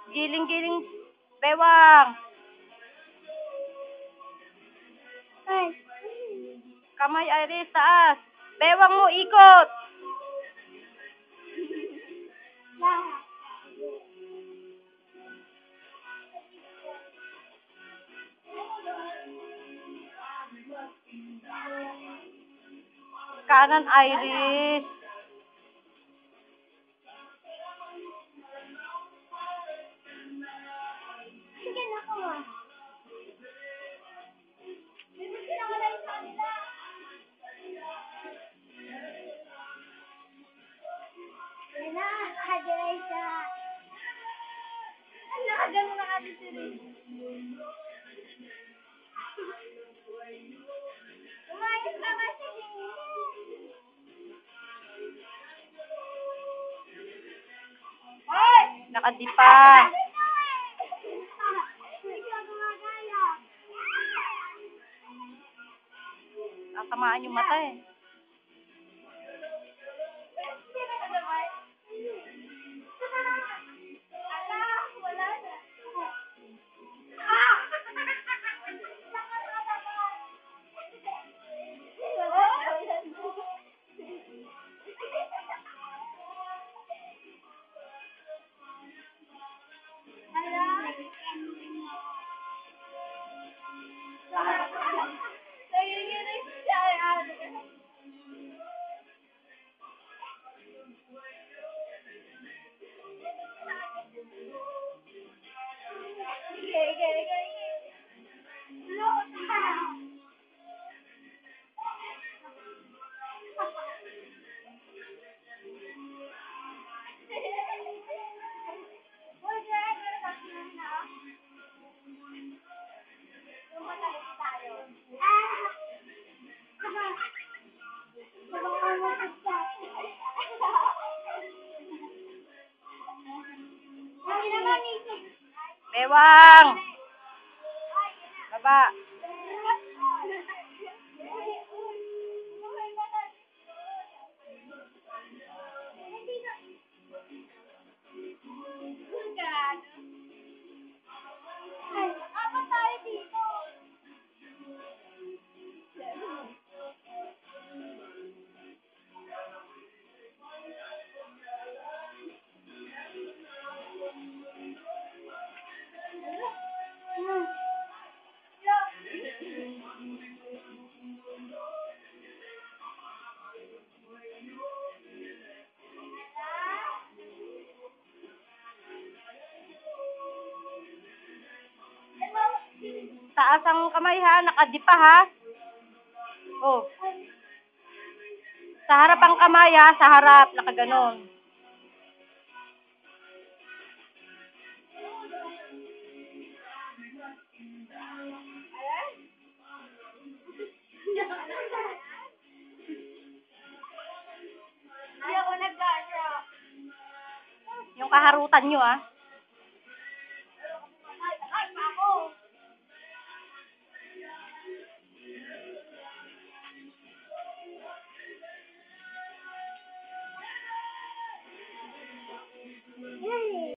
Giling-giling, bewang. Ay. Kamay, Iris, taas. Bewang mo, ikot. Kanan, Iris. Sige na ko. Nakagano na kami si Rin. Umayos ka kasi. Hoy! Nakadipa. Natamaan yung mata eh. Bewang. Baba. Taas ang kamay ha, nakadipa ha. Oh. Sa harap ang kamay ha, sa harap, nakaganon. Yung kaharutan nyo ah.